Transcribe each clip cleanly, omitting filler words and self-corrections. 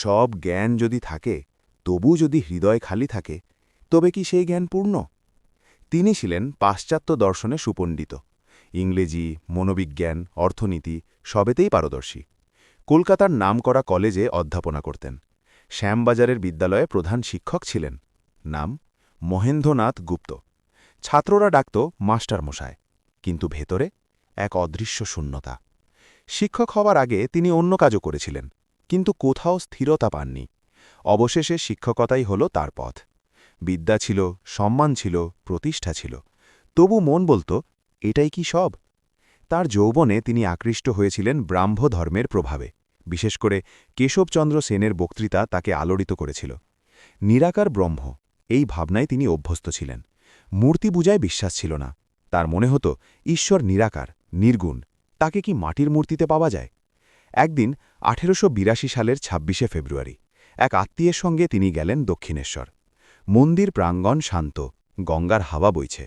সব জ্ঞান যদি থাকে, তবু যদি হৃদয় খালি থাকে, তবে কি সেই জ্ঞান পূর্ণ? তিনি ছিলেন পাশ্চাত্য দর্শনে সুপণ্ডিত। ইংরেজি, মনোবিজ্ঞান, অর্থনীতি সবেতেই পারদর্শী। কলকাতার নামকরা কলেজে অধ্যাপনা করতেন। শ্যামবাজারের বিদ্যালয়ে প্রধান শিক্ষক ছিলেন। নাম মহেন্দ্রনাথ গুপ্ত। ছাত্ররা ডাকত মাস্টারমশায়, কিন্তু ভেতরে এক অদৃশ্য শূন্যতা। শিক্ষক হওয়ার আগে তিনি অন্য কাজও করেছিলেন, কিন্তু কোথাও স্থিরতা পাননি। অবশেষে শিক্ষকতাই হল তার পথ। বিদ্যা ছিল, সম্মান ছিল, প্রতিষ্ঠা ছিল, তবু মন বলত, এটাই কি সব? তার যৌবনে তিনি আকৃষ্ট হয়েছিলেন ব্রাহ্ম ধর্মের প্রভাবে। বিশেষ করে কেশবচন্দ্র সেনের বক্তৃতা তাকে আলোড়িত করেছিল। নিরাকার ব্রহ্ম, এই ভাবনায় তিনি অভ্যস্ত ছিলেন। মূর্তি পূজায় বিশ্বাস ছিল না। তার মনে হতো ঈশ্বর নিরাকার, নির্গুণ, তাকে কি মাটির মূর্তিতে পাওয়া যায়? একদিন 1882 সালের 26শে ফেব্রুয়ারি এক আত্মীয়ের সঙ্গে তিনি গেলেন দক্ষিণেশ্বর। মন্দির প্রাঙ্গণ শান্ত, গঙ্গার হাওয়া বইছে।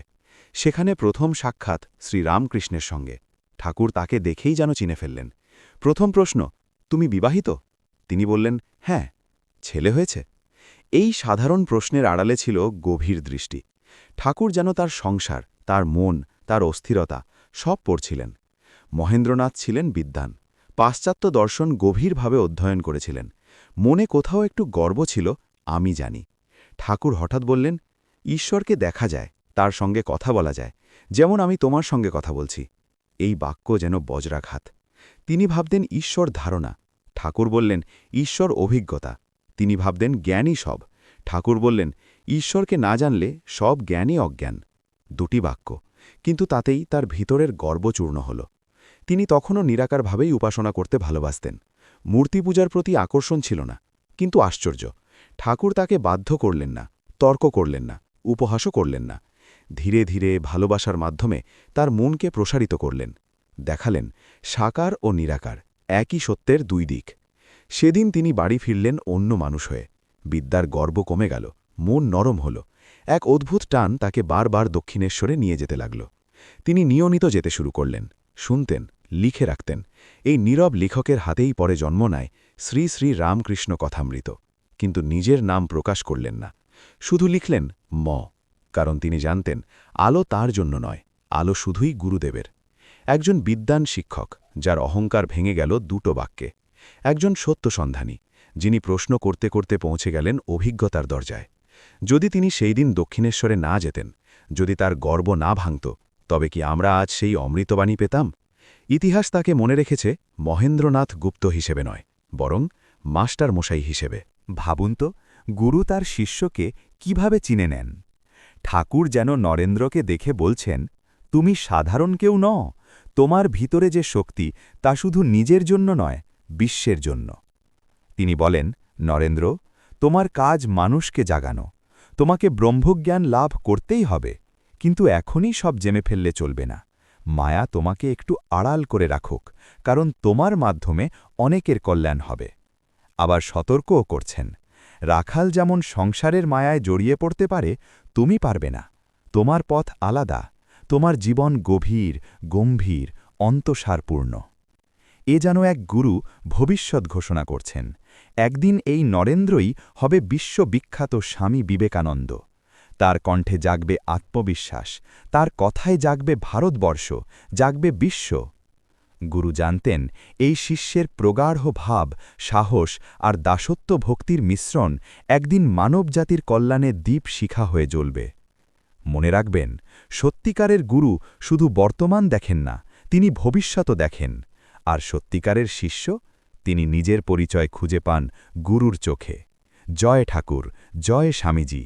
সেখানে প্রথম সাক্ষাৎ শ্রীরামকৃষ্ণের সঙ্গে। ঠাকুর তাকে দেখেই যেন চিনে ফেললেন। প্রথম প্রশ্ন, তুমি বিবাহিত? তিনি বললেন, হ্যাঁ। ছেলে হয়েছে? এই সাধারণ প্রশ্নের আড়ালে ছিল গভীর দৃষ্টি। ঠাকুর যেন তার সংসার, তার মন, তার অস্থিরতা সব পড়ছিলেন। মহেন্দ্রনাথ ছিলেন বিদ্বান। পাশ্চাত্য দর্শন গভীরভাবে অধ্যয়ন করেছিলেন। মনে কোথাও একটু গর্ব ছিল, আমি জানি। ঠাকুর হঠাৎ বললেন, ঈশ্বরকে দেখা যায়, তার সঙ্গে কথা বলা যায়, যেমন আমি তোমার সঙ্গে কথা বলছি। এই বাক্য যেন বজ্রাঘাত। তিনি ভাবতেন ঈশ্বর ধারণা। ঠাকুর বললেন, ঈশ্বর অভিজ্ঞতা। তিনি ভাবতেন জ্ঞানই সব। ঠাকুর বললেন, ঈশ্বরকে না জানলে সব জ্ঞানই অজ্ঞান। দুটি বাক্য, কিন্তু তাতেই তার ভিতরের গর্ব চূর্ণ হল। তিনি তখনও নিরাকারভাবেই উপাসনা করতে ভালোবাসতেন। মূর্তি পূজার প্রতি আকর্ষণ ছিল না। কিন্তু আশ্চর্য, ঠাকুর তাকে বাধ্য করলেন না, তর্ক করলেন না, উপহাসও করলেন না। ধীরে ধীরে ভালোবাসার মাধ্যমে তার মনকে প্রসারিত করলেন। দেখালেন সাকার ও নিরাকার একই সত্যের দুই দিক। সেদিন তিনি বাড়ি ফিরলেন অন্য মানুষ হয়ে। বিদ্যার গর্ব কমে গেল, মন নরম হল। এক অদ্ভুত টান তাকে বারবার দক্ষিণেশ্বরে নিয়ে যেতে লাগল। তিনি নিয়মিত যেতে শুরু করলেন, শুনতেন, লিখে রাখতেন। এই নীরব লেখকের হাতেই পরে জন্ম নেয় শ্রী শ্রী রামকৃষ্ণ কথামৃত। কিন্তু নিজের নাম প্রকাশ করলেন না, শুধু লিখলেন ম। কারণ তিনি জানতেন, আলো তার জন্য নয়, আলো শুধুই গুরুদেবের। একজন বিদ্বান শিক্ষক, যার অহংকার ভেঙে গেল দুটো বাক্যে। একজন সত্যসন্ধানী, যিনি প্রশ্ন করতে করতে পৌঁছে গেলেন অভিজ্ঞতার দরজায়। যদি তিনি সেই দিন দক্ষিণেশ্বরে না যেতেন, যদি তার গর্ব না ভাঙত, তবে কি আমরা আজ সেই অমৃতবাণী পেতাম? ইতিহাস তাকে মনে রেখেছে মহেন্দ্রনাথ গুপ্ত হিসেবে নয়, বরং মাস্টার মশাই হিসেবে। ভাবুন তো, গুরু তার শিষ্যকে কিভাবে চিনে নেন। ঠাকুর যেন নরেন্দ্রকে দেখে বলছেন, তুমি সাধারণ কেউ নও, তোমার ভিতরে যে শক্তি তা শুধু নিজের জন্য নয়, বিশ্বের জন্য। তিনি বলেন, নরেন্দ্র, তোমার কাজ মানুষকে জাগানো। তোমাকে ব্রহ্মজ্ঞান লাভ করতেই হবে, কিন্তু এখনই সব জেমে ফেললে চলবে না। মায়া তোমাকে একটু আড়াল করে রাখুক, কারণ তোমার মাধ্যমে অনেকের কল্যাণ হবে। আবার সতর্কও করছেন, রাখাল যেমন সংসারের মায়ায় জড়িয়ে পড়তে পারে, তুমি পারবে না। তোমার পথ আলাদা, তোমার জীবন গভীর, গম্ভীর, অন্তঃসারপূর্ণ। এ যেন এক গুরু ভবিষ্যৎ ঘোষণা করছেন। একদিন এই নরেন্দ্রই হবে বিশ্ববিখ্যাত স্বামী বিবেকানন্দ। তার কণ্ঠে জাগবে আত্মবিশ্বাস, তার কথায় জাগবে ভারতবর্ষ, জাগবে বিশ্ব। গুরু জানতেন, এই শিষ্যের প্রগাঢ় ভাব, সাহস আর দাসত্ব ভক্তির মিশ্রণ একদিন মানবজাতির কল্যাণে দীপ শিখা হয়ে জ্বলবে। মনে রাখবেন, সত্যিকারের গুরু শুধু বর্তমান দেখেন না, তিনি ভবিষ্যৎও দেখেন। আর সত্যিকারের শিষ্য, তিনি নিজের পরিচয় খুঁজে পান গুরুর চোখে। জয় ঠাকুর, জয় স্বামীজি।